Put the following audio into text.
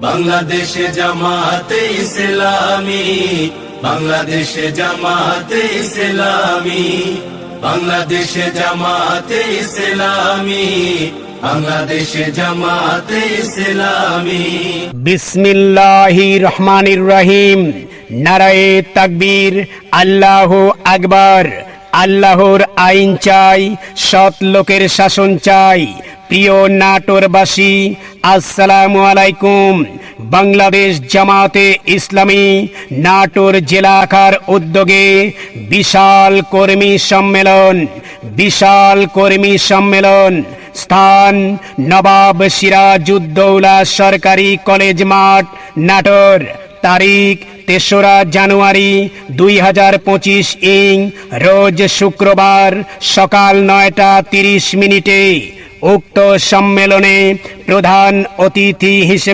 বাংলাদেশে জামাতে ইসলামী, বাংলাদেশে জামাতে ইসলামী, বাংলাদেশে জামাতে ইসলামী, বাংলাদেশে জামাতে ইসলামী। বিসমিল্লাহির রহমানির রহিম। নারায়ে তাকবীর, আল্লাহু আকবার। আল্লাহর আইন চাই, সৎ লোকের শাসন চাই। প্রিয় নাটোরবাসী, আসসালামু আলাইকুম। বাংলাদেশ জামাতে ইসলামী নাটোর জেলা শাখার উদ্যোগে বিশাল কর্মী সম্মেলন। স্থান নবাব সিরাজউদ্দৌলা সরকারি কলেজ মাঠ, নাটোর। তারিখ ৩রা জানুয়ারি ২০২৫ রোজ শুক্রবার সকাল ৯টা ৩০ মিনিটে। উক্ত সম্মেলনে প্রধান অতিথি হিসেবে